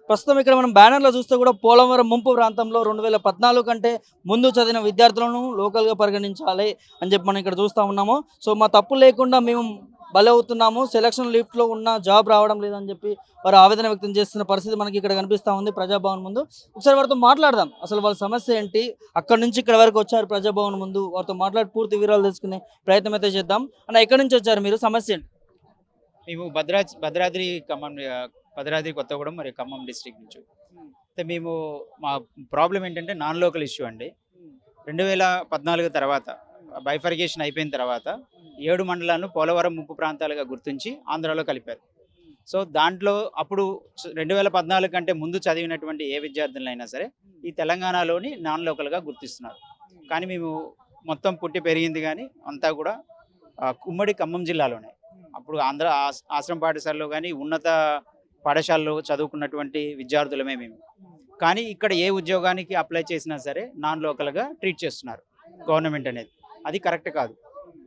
ప్రస్తుతం ఇక్కడ మనం బ్యానర్‌లో చూస్తే కూడా పోలవరం ముంపు ప్రాంతంలో 2014 కంటే ముందు చదివిన విద్యార్థులను లోకల్‌గా పరిగణించాలి అని చెప్పి మనం ఇక్కడ చూస్తా ఉన్నాము. సో, మా తప్పు లేకుండా మేము బలవుతున్నాము. సెలక్షన్ లిస్ట్‌లో ఉన్న జాబ్ రావడం లేదని చెప్పి వారు ఆవేదన వ్యక్తం చేస్తున్న పరిస్థితి మనకి ఇక్కడ కనిపిస్తా ఉంది ప్రజాభవన్ ముందు. ఒకసారి వారితో మాట్లాడదాం. అసలు వాళ్ళ సమస్య ఏంటి? అక్కడి నుంచి ఇక్కడ వరకు వచ్చారు ప్రజాభవన్ ముందు. వారితో మాట్లాడి పూర్తి వివరాలు తెలుసుకునే ప్రయత్నం అయితే చేద్దాం. అన్న ఎక్కడి నుంచి వచ్చారు మీరు? సమస్య ఏంటి? మేము భద్రాద్రి ఖమ్మం భద్రాద్రి కొత్తగూడెం మరియు ఖమ్మం డిస్ట్రిక్ట్ నుంచి. అయితే మేము మా ప్రాబ్లం ఏంటంటే నాన్ లోకల్ ఇష్యూ అండి. 2014 తర్వాత బైఫర్గేషన్ అయిపోయిన తర్వాత 7 మండలాలను పోలవరం ముప్పు ప్రాంతాలుగా గుర్తించి ఆంధ్రాలో కలిపారు. సో దాంట్లో అప్పుడు 2014 కంటే ముందు చదివినటువంటి ఏ విద్యార్థులైనా సరే ఈ తెలంగాణలోని నాన్ లోకల్గా గుర్తిస్తున్నారు. కానీ మేము మొత్తం పుట్టి పెరిగింది కానీ అంతా కూడా ఉమ్మడి ఖమ్మం జిల్లాలోనే. అప్పుడు ఆంధ్ర ఆశ్రమ పాఠశాలలో కానీ ఉన్నత పాఠశాలలో చదువుకున్నటువంటి విద్యార్థులమే మేము. కానీ ఇక్కడ ఏ ఉద్యోగానికి అప్లై చేసినా సరే నాన్ లోకల్గా ట్రీట్ చేస్తున్నారు గవర్నమెంట్ అనేది. అది కరెక్ట్ కాదు.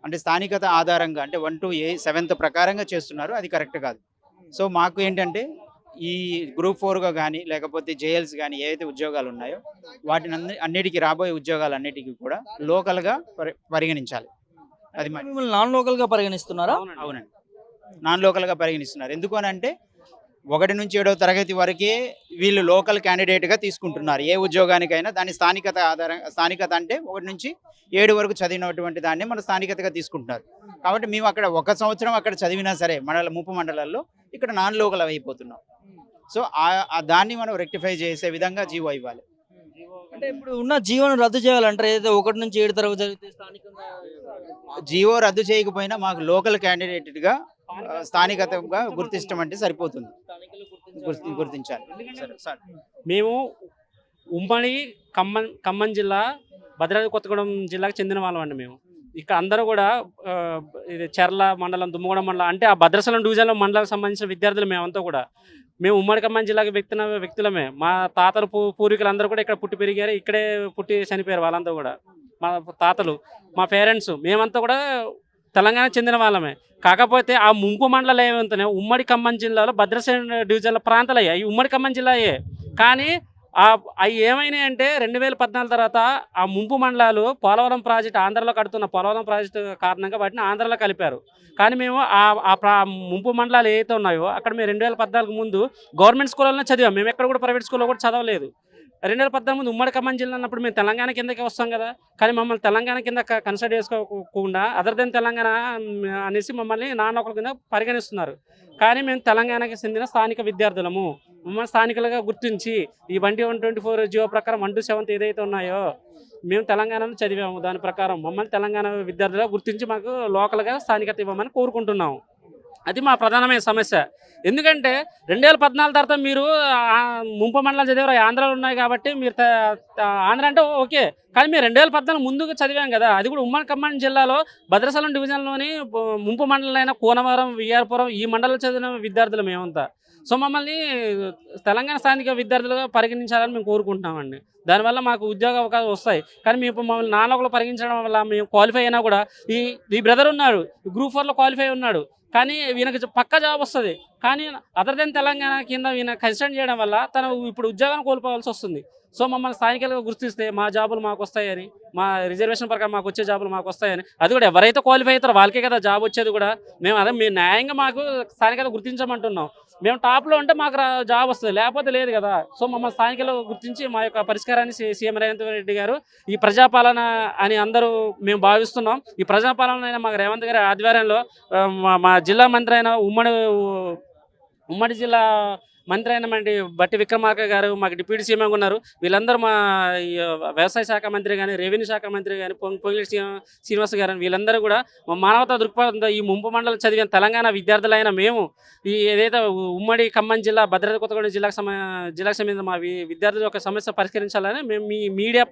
అంటే స్థానికత ఆధారంగా అంటే 1 to 7th ప్రకారంగా చేస్తున్నారు. అది కరెక్ట్ కాదు. సో మాకు ఏంటంటే ఈ గ్రూప్ 4గా కానీ లేకపోతే జేఎల్స్ కానీ ఏవైతే ఉద్యోగాలు ఉన్నాయో వాటిని అన్నిటికీ రాబోయే ఉద్యోగాలన్నిటికీ కూడా లోకల్గా పరిగణించాలి. అది మిమ్మల్ని నాన్ లోకల్‌గా పరిగణిస్తున్నారా? అవునండి, నాన్ లోకల్గా పరిగణిస్తున్నారు. ఎందుకు అని అంటే 1 నుంచి 7వ తరగతి వరకే వీళ్ళు లోకల్ క్యాండిడేట్గా తీసుకుంటున్నారు. ఏ ఉద్యోగానికైనా దాని స్థానికత అంటే 1 నుంచి 7 వరకు చదివినటువంటి దాన్ని మన స్థానికతగా తీసుకుంటున్నారు. కాబట్టి మేము అక్కడ 1 సంవత్సరం అక్కడ చదివినా సరే ముప్పు మండలాల్లో ఇక్కడ నాన్ లోకల్ అయిపోతున్నాం. సో దాన్ని మనం రెక్టిఫై చేసే విధంగా జీవో ఇవ్వాలి. అంటే ఇప్పుడు ఉన్న జీవోను రద్దు చేయాలంటారు. ఏదైతే 1 నుంచి 7 తరగతి చదివితే స్థానికంగా జీవో రద్దు చేయకపోయినా మాకు లోకల్ క్యాండిడేట్గా స్థానికతగా గుర్తించమంటే సరిపోతుంది. గుర్తించాలి. మేము ఉమ్మడి ఖమ్మం జిల్లా భద్రాద్రి కొత్తగూడెం జిల్లాకు చెందిన వాళ్ళం అండి. మేము ఇక్కడ అందరూ కూడా ఇది చెర్ల మండలం, దుమ్మగూడెం మండలం అంటే ఆ భద్రాచలం డివిజన్లో మండలానికి సంబంధించిన విద్యార్థులు మేమంతా కూడా. మేము ఉమ్మడి ఖమ్మం జిల్లాకి వ్యక్తులమే. మా తాతలు పూర్వీకులు అందరూ కూడా ఇక్కడ పుట్టి పెరిగారు, ఇక్కడే పుట్టి చనిపోయారు వాళ్ళంతా కూడా. మా తాతలు, మా పేరెంట్స్ మేమంతా కూడా తెలంగాణ చెందిన వాళ్ళమే. కాకపోతే ఆ ముంపు మండలాలు ఏమంటనే ఉమ్మడి ఖమ్మం జిల్లాలో భద్రాచలం డివిజన్ల ప్రాంతాలు అయ్యాయి, ఉమ్మడి ఖమ్మం జిల్లా అయ్యాయి. కానీ అవి ఏమైనాయి అంటే 2014 తర్వాత ఆ ముంపు మండలాలు పోలవరం ప్రాజెక్టు, ఆంధ్రలో కడుతున్న పోలవరం ప్రాజెక్టు కారణంగా వాటిని ఆంధ్రలో కలిపారు. కానీ మేము ముంపు మండలాలు ఏవైతే ఉన్నాయో అక్కడ మేము 2014 ముందు గవర్నమెంట్ స్కూళ్ళలోనే చదివాం. మేము ఎక్కడ కూడా ప్రైవేట్ స్కూల్లో కూడా చదవలేదు. 2014 ముందు ఉమ్మడి ఖమ్మం జిల్లా అన్నప్పుడు మేము తెలంగాణ కిందకే వస్తాం కదా. కానీ మమ్మల్ని తెలంగాణ కింద కన్సిడర్ చేసుకోకుండా అదర్ దెన్ తెలంగాణ అనేసి మమ్మల్ని నాన్ లోకల్ కింద పరిగణిస్తున్నారు. కానీ మేము తెలంగాణకి చెందిన స్థానిక విద్యార్థులము. మమ్మల్ని స్థానికులుగా గుర్తించి ఈ 124 జియో ప్రకారం 1 to 7th ఏదైతే ఉన్నాయో మేము తెలంగాణలో చదివాము. దాని ప్రకారం మమ్మల్ని తెలంగాణ విద్యార్థులుగా గుర్తించి మాకు లోకల్గా స్థానికత ఇవ్వమని కోరుకుంటున్నాము. అది మా ప్రధానమైన సమస్య. ఎందుకంటే 2014 తర్వాత మీరు ముంపు మండలం చదివారు, ఆంధ్రాలో ఉన్నాయి కాబట్టి మీరు ఆంధ్ర అంటే ఓకే. కానీ మేము 2014 ముందుగా చదివాం కదా. అది కూడా ఉమ్మడి ఖమ్మం జిల్లాలో భద్రాచలం డివిజన్లోని ముంపు మండలైన కూనవరం, విఆర్పురం ఈ మండలంలో చదివిన విద్యార్థులు మేమంతా. సో మమ్మల్ని తెలంగాణ స్థానిక విద్యార్థులుగా పరిగణించాలని మేము కోరుకుంటున్నామండి. దానివల్ల మాకు ఉద్యోగ అవకాశాలు వస్తాయి. కానీ మేము మమ్మల్ని నాన్ లోకల్ పరిగణించడం వల్ల మేము క్వాలిఫై అయినా కూడా ఈ బ్రదర్ ఉన్నాడు, గ్రూప్ 4లో క్వాలిఫై ఉన్నాడు. కానీ వీళ్ళకి పక్కా జాబ్ వస్తుంది. కానీ అదర్ దెన్ తెలంగాణ కింద వీళ్ళ కన్సిడర్ చేయడం వల్ల తను ఇప్పుడు ఉద్యోగాన్ని కోల్పోవాల్సి వస్తుంది. సో మమ్మల్ని స్థానికంగా గుర్తిస్తే మా జాబులు మాకు వస్తాయని, మా రిజర్వేషన్ ప్రకారం మాకు వచ్చే జాబులు మాకు వస్తాయని, అది కూడా ఎవరైతే క్వాలిఫై అవుతారో వాళ్ళకే కదా జాబ్ వచ్చేది కూడా. మేము మీరు న్యాయంగా మాకు స్థానికంగా గుర్తించమంటున్నాం. మేము టాప్లో ఉంటే మాకు జాబ్ వస్తుంది, లేకపోతే లేదు కదా. సో మమ్మల్ని స్థానికంగా గుర్తించి మా యొక్క పరిష్కారాన్ని సీఎం రేవంత్ రెడ్డి గారు ఈ ప్రజాపాలన అని అందరూ మేము భావిస్తున్నాం. ఈ ప్రజాపాలన అయినా మాకు రేవంత్ గారి ఆధ్వర్యంలో మా జిల్లా మంత్రి అయిన ఉమ్మడి జిల్లా మంత్రి అయినటువంటి బట్టి విక్రమార్క గారు, మాకు డిప్యూటీ సీఎం ఉన్నారు. వీళ్ళందరూ మా వ్యవసాయ శాఖ మంత్రి కానీ, రెవెన్యూ శాఖ మంత్రి కానీ, పొంగులేటి శ్రీనివాస్ గారు, వీళ్ళందరూ కూడా మా మానవతా దృక్పథంతో ఈ ముంపు మండలం చదివిన తెలంగాణ విద్యార్థులైన మేము ఈ ఏదైతే ఉమ్మడి ఖమ్మం జిల్లా భద్రాద్రి కొత్తగూడెం జిల్లాకు సంబంధించిన మా విద్యార్థుల యొక్క సమస్య పరిష్కరించాలని మేము మీ మీడియా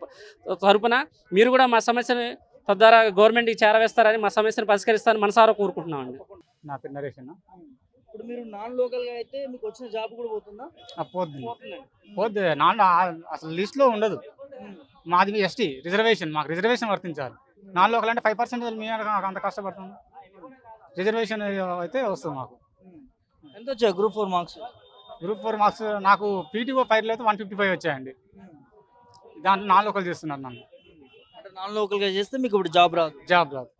తరపున మీరు కూడా మా సమస్యని తద్వారా గవర్నమెంట్కి చేరవేస్తారని, మా సమస్యను పరిష్కరిస్తారని మనసారా కోరుకుంటున్నామండి. నా పేరు నరేష్ అన్న. ఇప్పుడు మీరు నాన్ లోకల్‌గా అయితే మీకు వచ్చిన జాబ్ కూడా పోతుందా? పోద్ది. అసలు లిస్ట్లో ఉండదు. మాది ఎస్టీ రిజర్వేషన్, మాకు రిజర్వేషన్ వర్తించాలి. నాన్ లోకల్ అంటే 5% మేము అంత కష్టపడుతుంది. రిజర్వేషన్ అయితే వస్తుంది మాకు. ఎంత వచ్చాయి గ్రూప్ 4 మార్క్స్? గ్రూప్ 4 మార్క్స్ నాకు పీటీఓ ఫైర్లో అయితే 155 వచ్చాయండి. దాంట్లో నాన్ లోకల్ చేస్తున్నారు నన్ను. అంటే నాన్ లోకల్గా చేస్తే మీకు ఇప్పుడు జాబ్ రాదు. జాబ్ రాదు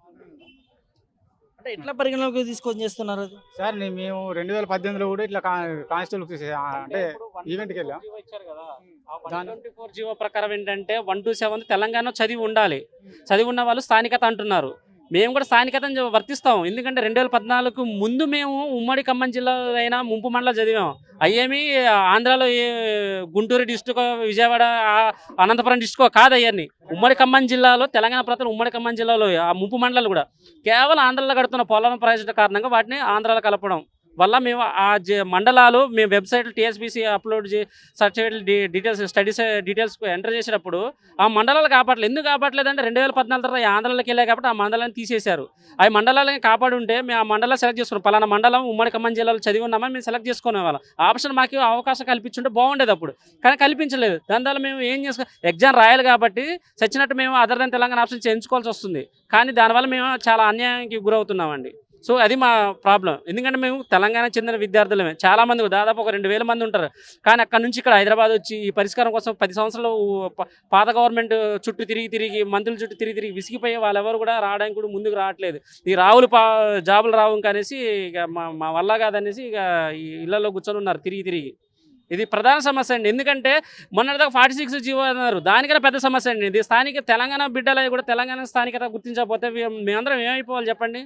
అంటే ఎట్లా పరిగణలోకి తీసుకొని చేస్తున్నారు అది? సార్. మేము 2018లో కూడా ఇట్లా కానిస్టేబుల్ అంటే ఈవెంట్కి వెళ్ళాం. దాని 124 జీవో ప్రకారం ఏంటంటే 1 to 7 తెలంగాణ చదివి ఉండాలి. చదివి ఉన్న వాళ్ళు స్థానికత అంటున్నారు. మేము కూడా స్థానికతను వర్తిస్తాం. ఎందుకంటే 2014 ముందు మేము ఉమ్మడి ఖమ్మం జిల్లాలో అయినా ముంపు మండలం చదివాం. అయ్యేమి ఆంధ్రాలో గుంటూరు డిస్టిక్, విజయవాడ, అనంతపురం డిస్టిక్ కాదు అయ్యని. ఉమ్మడి ఖమ్మం జిల్లాలో తెలంగాణ ప్రాంతంలో ఉమ్మడి ఖమ్మం జిల్లాలో ఆ ముంపు మండలాలు కూడా కేవలం ఆంధ్రాలో కడుతున్న పోలవరం ప్రాజెక్టు కారణంగా వాటిని ఆంధ్రాలో కలపడం వల్ల మేము ఆ మండలాలు మేము వెబ్సైట్లో TSPC upload certificate details studies details enter చేసేటప్పుడు ఆ మండలాలు కాపాడలేదు. ఎందుకు కాపాడలేదంటే 2014 తర్వాత ఆంధ్రాలోకి వెళ్ళాయి కాబట్టి ఆ మండలాన్ని తీసేశారు. ఆ మండలాలను కాపాడు ఉంటే మేము ఆ మండలాలు సెలెక్ట్ చేసుకున్నాం. పలానా మండలం ఉమ్మడి ఖమ్మం జిల్లాలో చదివి ఉన్నామని మేము సెలెక్ట్ చేసుకునే వాళ్ళం. ఆప్షన్ మాకు అవకాశం కల్పించుంటే బాగుండేది అప్పుడు, కానీ కల్పించలేదు. దానివల్ల మేము ఏం చేసుకో ఎగ్జామ్ రాయాలి కాబట్టి చచ్చినట్టు మేము అదర్ దెన్ తెలంగాణ ఆప్షన్ ఎంచుకోవాల్సి వస్తుంది. కానీ దానివల్ల మేము చాలా అన్యాయానికి గురవుతున్నామండి. సో అది మా ప్రాబ్లం. ఎందుకంటే మేము తెలంగాణ చెందిన విద్యార్థులమే, చాలామంది దాదాపు ఒక 2000 మంది ఉంటారు. కానీ అక్కడ నుంచి ఇక్కడ హైదరాబాద్ వచ్చి ఈ పరిష్కారం కోసం 10 సంవత్సరాలు పాత గవర్నమెంట్ చుట్టూ తిరిగి మంత్రుల చుట్టూ తిరిగి విసిగిపోయే వాళ్ళెవరు కూడా రావడానికి కూడా ముందుకు రావట్లేదు. ఈ రావులు జాబులు రావు అనేసి ఇక మా వల్ల కాదనేసి ఇక ఈ ఇళ్లలో కూర్చొని ఉన్నారు తిరిగి. ఇది ప్రధాన సమస్య అండి. ఎందుకంటే మొన్నటిదాకా 46 జీవో అన్నారు, దానికన్నా పెద్ద సమస్య అండి ఇది. స్థానిక తెలంగాణ బిడ్డలు కూడా తెలంగాణ స్థానికత గుర్తించకపోతే మేమందరం ఏమైపోవాలి చెప్పండి?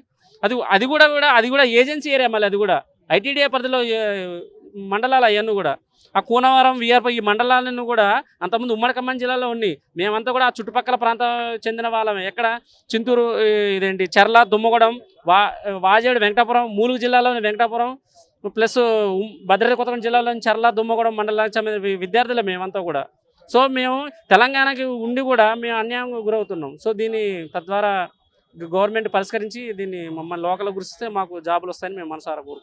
అది కూడా ఏజెన్సీ ఏరియా. మళ్ళీ అది కూడా ఐటీడీఏ పరిధిలో మండలాలు అవన్నీ కూడా ఆ కూనవరం, విఆర్పై ఈ మండలాలను కూడా అంతకుముందు ఉమ్మడి ఖమ్మం జిల్లాలో ఉన్నాయి. మేమంతా కూడా ఆ చుట్టుపక్కల ప్రాంతం చెందిన వాళ్ళమే. ఎక్కడ చింతూరు, ఇదేంటి చెర్ల, దుమ్మగూడెం, వాజేడు, వెంకటాపురం, మూలుగు జిల్లాలోని వెంకటాపురం ప్లస్ భద్రాద్రి కొత్తగూడెం జిల్లాలోని చెర్ల, దుమ్మగూడెం మండలానికి సంబంధించిన విద్యార్థులే మేమంతా కూడా. సో మేము తెలంగాణకి ఉండి కూడా మేము అన్యాయంగా గురవుతున్నాం. సో దీన్ని తద్వారా గవర్నమెంట్ పరిష్కరించి దీన్ని మమ్మల్ని లోకల్ గురిస్తే మాకు జాబులు వస్తాయని మేము మనసారా కోరుకుంటున్నాం.